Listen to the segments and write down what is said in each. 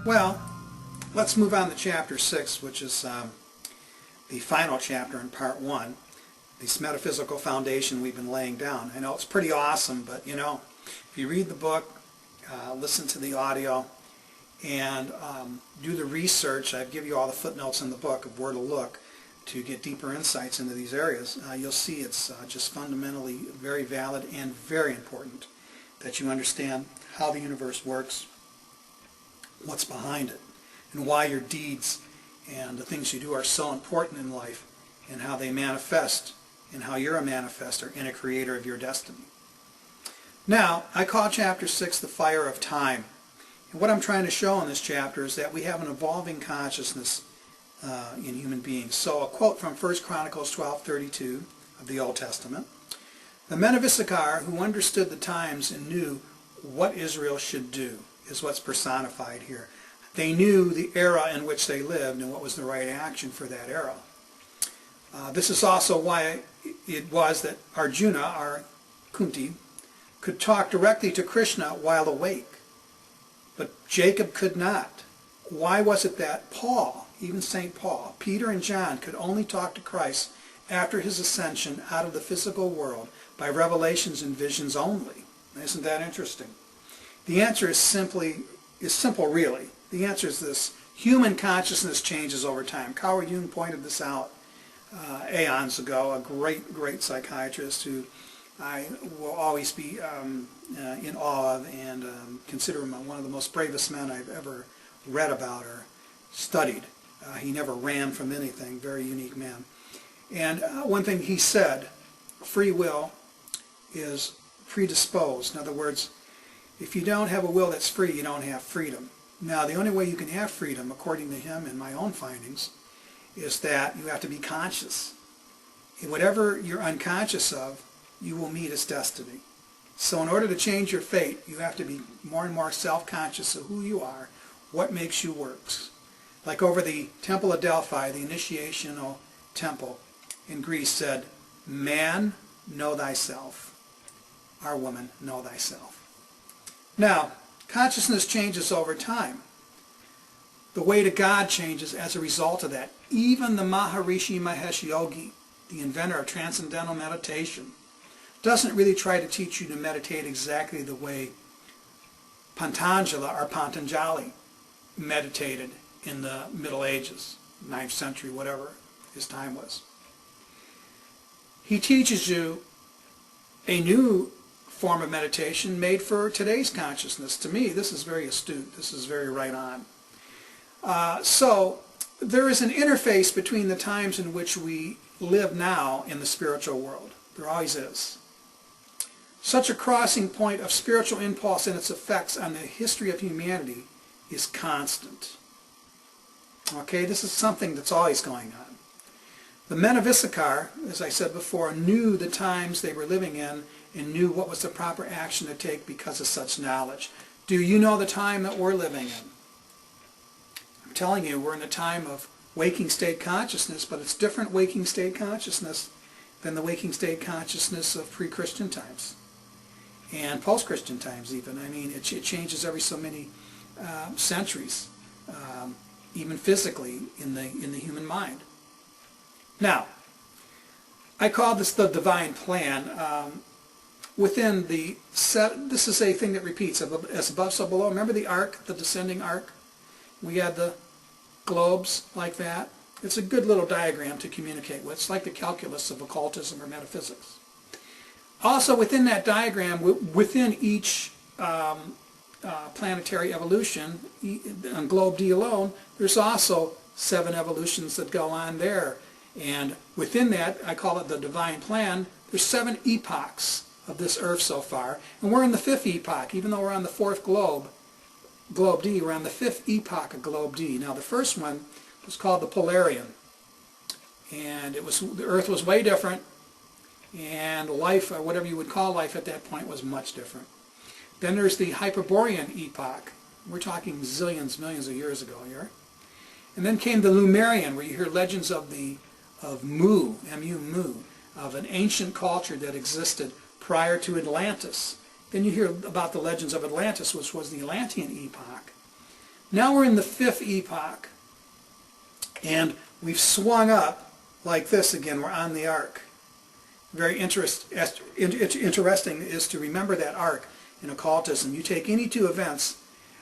Well, let's move on to chapter 6, which is the final chapter in part 1, this metaphysical foundation we've been laying down. I know it's pretty awesome, but you know, if you read the book, listen to the audio, and do the research, I give you all the footnotes in the book of where to look to get deeper insights into these areas, you'll see it's just fundamentally very valid and very important that you understand how the universe works, what's behind it, and why your deeds and the things you do are so important in life, and how they manifest, and how you're a manifester and a creator of your destiny. Now, I call chapter 6 the fire of time. And what I'm trying to show in this chapter is that we have an evolving consciousness in human beings. So a quote from 1 Chronicles 12:32 of the Old Testament. The men of Issachar who understood the times and knew what Israel should do is what's personified here. They knew the era in which they lived and what was the right action for that era. This is also why it was that Arjuna, or Kunti, could talk directly to Krishna while awake, but Jacob could not. Why was it that Paul, even St. Paul, Peter and John could only talk to Christ after his ascension out of the physical world by revelations and visions only? Isn't that interesting? The answer is simple really. The answer is this: human consciousness changes over time. Carl Jung pointed this out aeons ago, a great psychiatrist who I will always be in awe of and consider him one of the most bravest men I've ever read about or studied. He never ran from anything, very unique man. And one thing he said, free will is predisposed. In other words, if you don't have a will that's free, you don't have freedom. Now, the only way you can have freedom, according to him and my own findings, is that you have to be conscious. And whatever you're unconscious of, you will meet as destiny. So in order to change your fate, you have to be more and more self-conscious of who you are, what makes you works. Like over the Temple of Delphi, the initiational temple in Greece said, "Man, know thyself. Our woman, know thyself." Now, consciousness changes over time. The way to God changes as a result of that. Even the Maharishi Mahesh Yogi, the inventor of transcendental meditation, doesn't really try to teach you to meditate exactly the way Patanjali meditated in the Middle Ages, 9th century, whatever his time was. He teaches you a new form of meditation made for today's consciousness. To me, this is very astute. This is very right on. So there is an interface between the times in which we live now in the spiritual world. There always is. Such a crossing point of spiritual impulse and its effects on the history of humanity is constant. Okay, this is something that's always going on. The men of Issachar, as I said before, knew the times they were living in and knew what was the proper action to take because of such knowledge. Do you know the time that we're living in? I'm telling you, we're in a time of waking state consciousness, but it's different waking state consciousness than the waking state consciousness of pre-Christian times and post-Christian times even. I mean, it changes every so many centuries, even physically in the human mind. Now, I call this the divine plan. Within the set, this is a thing that repeats, as above, so below. Remember the arc, the descending arc? We had the globes like that. It's a good little diagram to communicate with. It's like the calculus of occultism or metaphysics. Also, within that diagram, within each planetary evolution, on globe D alone, there's also 7 evolutions that go on there. And within that, I call it the divine plan, there's 7 epochs of this earth so far. And we're in the 5th epoch, even though we're on the 4th globe, globe D, we're on the 5th epoch of globe D. Now the first one was called the Polarian. And the earth was way different, and life, or whatever you would call life at that point, was much different. Then there's the Hyperborean epoch. We're talking zillions, millions of years ago here. And then came the Lemurian, where you hear legends of Mu, M-U, Mu, of an ancient culture that existed prior to Atlantis. Then you hear about the legends of Atlantis, which was the Atlantean epoch. Now we're in the fifth epoch, and we've swung up like this again. We're on the arc. Very interesting is to remember that arc in occultism. You take any two events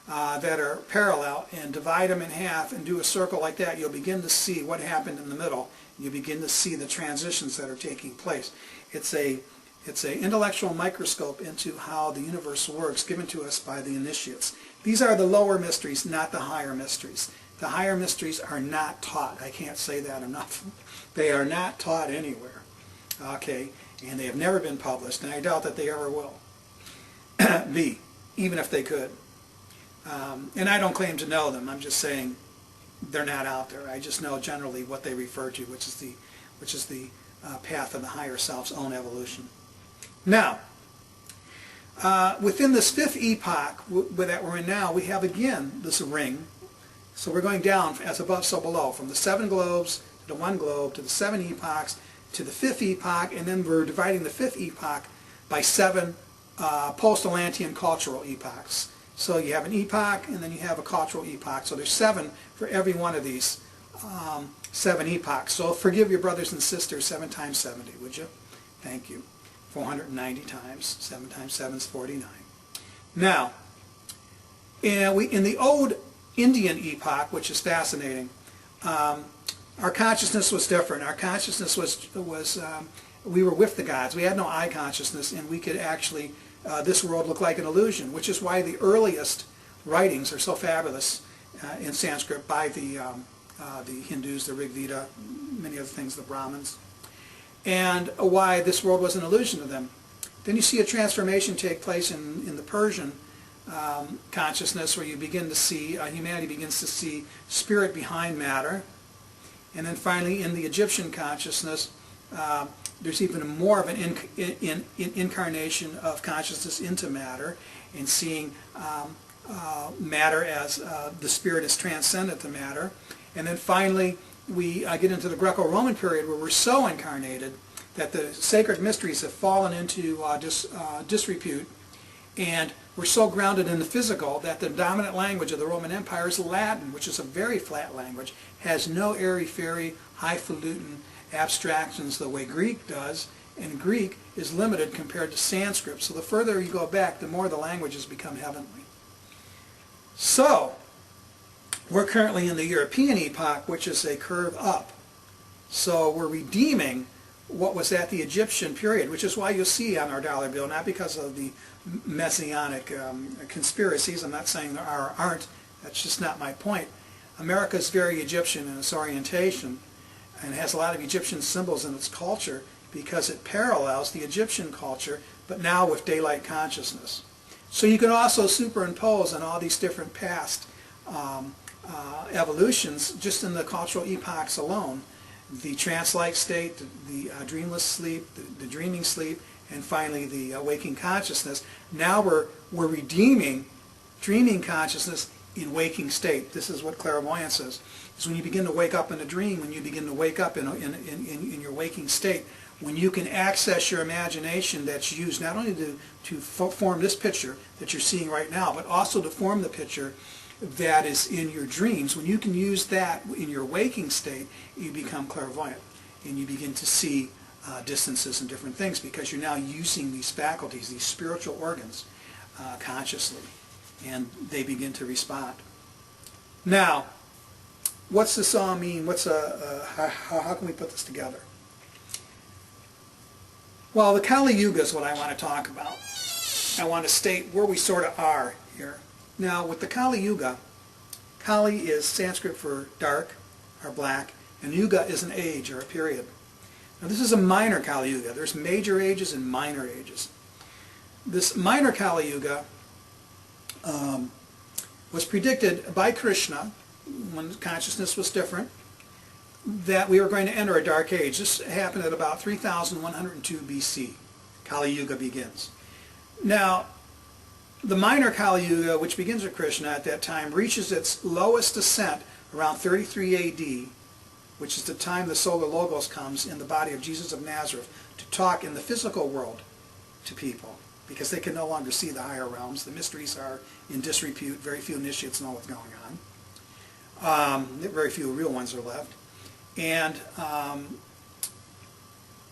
that are parallel and divide them in half and do a circle like that, you'll begin to see what happened in the middle. You begin to see the transitions that are taking place. It's an intellectual microscope into how the universe works, given to us by the initiates. These are the lower mysteries, not the higher mysteries. The higher mysteries are not taught. I can't say that enough. They are not taught anywhere. Okay, and they have never been published, and I doubt that they ever will be, even if they could. And I don't claim to know them. I'm just saying they're not out there. I just know generally what they refer to, which is the path of the higher self's own evolution. Now, within this fifth epoch that we're in now, we have again this ring. So we're going down as above, so below, from the 7 globes to the 1 globe to the 7 epochs to the fifth epoch, and then we're dividing the fifth epoch by 7 post-Atlantean cultural epochs. So you have an epoch, and then you have a cultural epoch. So there's 7 for every one of these 7 epochs. So forgive your brothers and sisters 7 times 70, would you? Thank you. 490 times. 7 times 7 is 49. Now, in the old Indian epoch, which is fascinating, our consciousness was different. Our consciousness was we were with the gods. We had no eye consciousness, and we could actually, this world looked like an illusion, which is why the earliest writings are so fabulous in Sanskrit by the Hindus, the Rig Veda, many other things, the Brahmins, and why this world was an illusion to them. Then you see a transformation take place in the Persian consciousness, where you begin to see, humanity begins to see spirit behind matter. And then finally in the Egyptian consciousness, there's even more of an incarnation of consciousness into matter, and seeing matter as the spirit is transcendent to matter. And then finally we get into the Greco-Roman period, where we're so incarnated that the sacred mysteries have fallen into disrepute, and we're so grounded in the physical that the dominant language of the Roman Empire is Latin, which is a very flat language, has no airy-fairy, highfalutin abstractions the way Greek does, and Greek is limited compared to Sanskrit. So the further you go back, the more the languages become heavenly. So, we're currently in the European epoch, which is a curve up. So we're redeeming what was at the Egyptian period, which is why you'll see on our dollar bill, not because of the messianic conspiracies. I'm not saying there aren't. That's just not my point. America is very Egyptian in its orientation, and has a lot of Egyptian symbols in its culture because it parallels the Egyptian culture, but now with daylight consciousness. So you can also superimpose on all these different past evolutions just in the cultural epochs alone. The trance-like state, the dreamless sleep, the dreaming sleep, and finally the waking consciousness. Now we're redeeming dreaming consciousness in waking state. This is what clairvoyance is. It's when you begin to wake up in a dream, when you begin to wake up in your waking state, when you can access your imagination that's used not only to form this picture that you're seeing right now, but also to form the picture that is in your dreams. When you can use that in your waking state, you become clairvoyant, and you begin to see distances and different things, because you're now using these faculties, these spiritual organs, consciously, and they begin to respond. Now, what's this all mean? How can we put this together? Well, the Kali Yuga is what I want to talk about. I want to state where we sort of are here. Now, with the Kali Yuga, Kali is Sanskrit for dark or black, and Yuga is an age or a period. Now, this is a minor Kali Yuga. There's major ages and minor ages. This minor Kali Yuga was predicted by Krishna, when consciousness was different, that we were going to enter a dark age. This happened at about 3102 BC. Kali Yuga begins. Now, the minor Kali Yuga, which begins with Krishna at that time, reaches its lowest ascent around 33 AD, which is the time the Solar Logos comes in the body of Jesus of Nazareth to talk in the physical world to people. because they can no longer see the higher realms. The mysteries are in disrepute. Very few initiates know what's going on. Very few real ones are left. And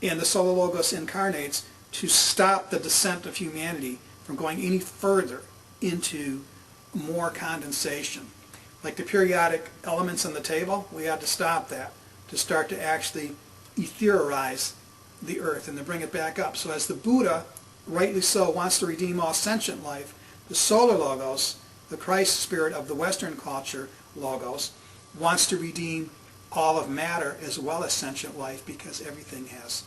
the Solar Logos incarnates to stop the descent of humanity from going any further into more condensation. Like the periodic elements on the table, we had to stop that to start to actually etherize the earth and to bring it back up. So as the Buddha, rightly so, wants to redeem all sentient life, the Solar Logos, the Christ spirit of the Western culture, Logos, wants to redeem all of matter as well as sentient life, because everything has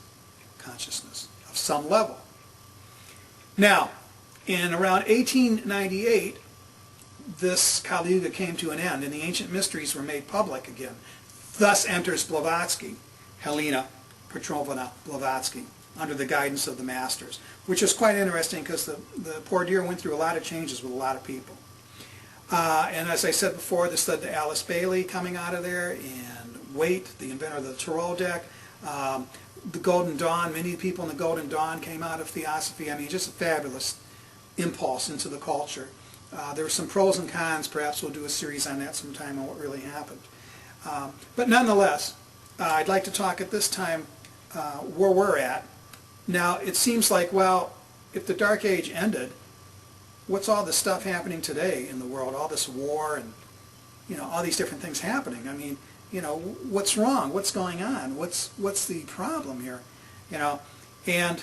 consciousness of some level. Now, in around 1898, this Kali Yuga came to an end, and the ancient mysteries were made public again. Thus enters Blavatsky, Helena Petrovna Blavatsky, under the guidance of the masters, which is quite interesting because the poor dear went through a lot of changes with a lot of people. And as I said before, this led to Alice Bailey coming out of there, and Waite, the inventor of the Tarot deck. The Golden Dawn, many people in the Golden Dawn came out of Theosophy. I mean, just a fabulous impulse into the culture. There were some pros and cons. Perhaps we'll do a series on that sometime on what really happened. But nonetheless, I'd like to talk at this time where we're at. Now, it seems like, well, if the Dark Age ended, what's all this stuff happening today in the world? All this war and, you know, all these different things happening. I mean, you know, what's wrong? What's going on? What's the problem here? You know, and,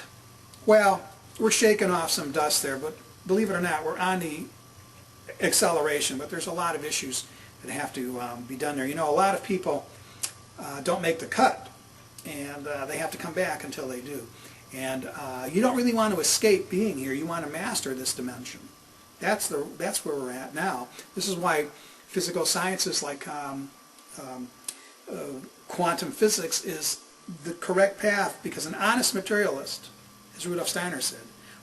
well, we're shaking off some dust there, but believe it or not, we're on the acceleration, but there's a lot of issues that have to be done there. You know, a lot of people don't make the cut, and they have to come back until they do. And you don't really want to escape being here. You want to master this dimension. That's where we're at now. This is why physical sciences like quantum physics is the correct path, because an honest materialist, as Rudolf Steiner said,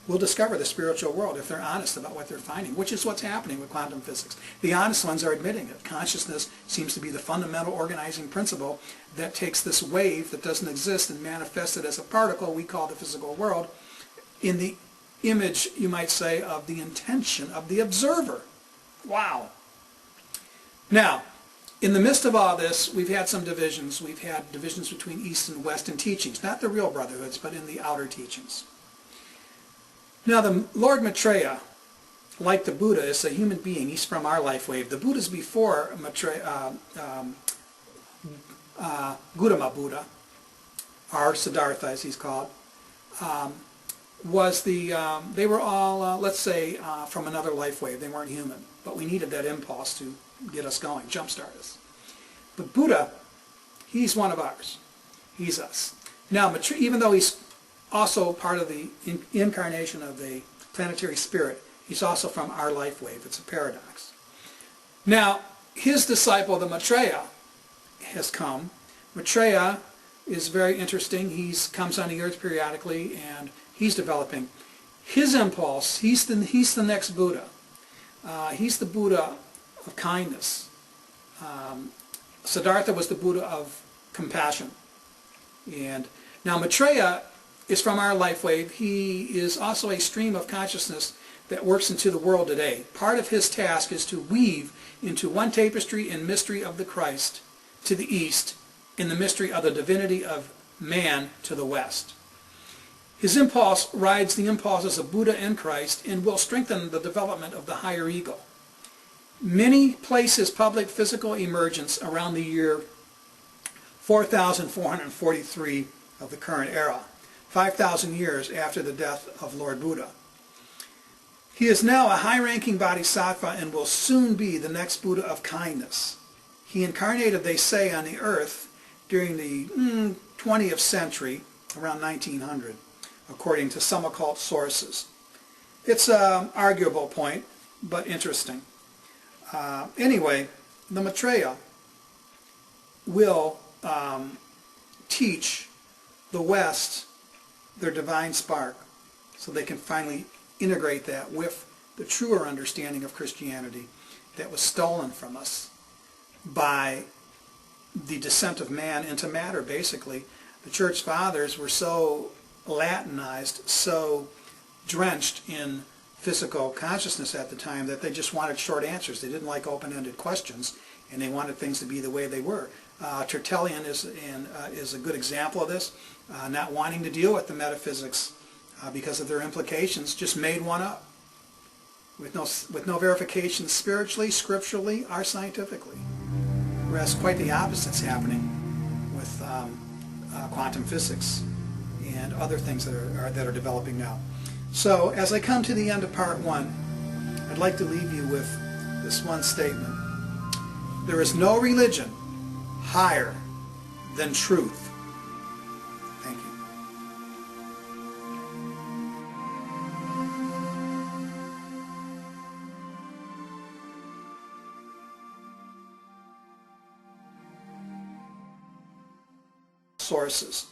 will discover the spiritual world if they're honest about what they're finding, which is what's happening with quantum physics. The honest ones are admitting it. Consciousness seems to be the fundamental organizing principle that takes this wave that doesn't exist and manifests it as a particle we call the physical world in the image, you might say, of the intention of the observer. Wow. Now, in the midst of all this, we've had some divisions. We've had divisions between East and West in teachings, not the real brotherhoods, but in the outer teachings. Now, the Lord Maitreya, like the Buddha, is a human being. He's from our life wave. The Buddhas before Maitreya, Gautama Buddha, or Siddhartha as he's called, they were all, let's say, from another life wave. They weren't human, but we needed that impulse to get us going, jumpstart us. But Buddha, he's one of ours. He's us. Now, even though he's also part of the incarnation of the planetary spirit, he's also from our life wave. It's a paradox. Now, his disciple, the Maitreya, has come. Maitreya is very interesting. He comes on the earth periodically, and he's developing his impulse. He's the next Buddha. He's the Buddha of kindness. Siddhartha was the Buddha of compassion. And now Maitreya is from our life wave. He is also a stream of consciousness that works into the world today. Part of his task is to weave into one tapestry and mystery of the Christ to the east, in the mystery of the divinity of man to the west. His impulse rides the impulses of Buddha and Christ and will strengthen the development of the higher ego. Many place his public physical emergence around the year 4443 of the current era, 5,000 years after the death of Lord Buddha. He is now a high-ranking bodhisattva and will soon be the next Buddha of kindness. He incarnated, they say, on the earth during the 20th century, around 1900, according to some occult sources. It's an arguable point, but interesting. Anyway, the Maitreya will teach the West their divine spark so they can finally integrate that with the truer understanding of Christianity that was stolen from us by the descent of man into matter, basically. The Church Fathers were so Latinized, so drenched in physical consciousness at the time that they just wanted short answers. They didn't like open-ended questions, and they wanted things to be the way they were. Tertullian is a good example of this, not wanting to deal with the metaphysics because of their implications, just made one up with no verification spiritually, scripturally, or scientifically. Whereas quite the opposite's happening with quantum physics and other things that are developing now. So as I come to the end of part one, I'd like to leave you with this one statement. There is no religion higher than truth. Thank you. Sources.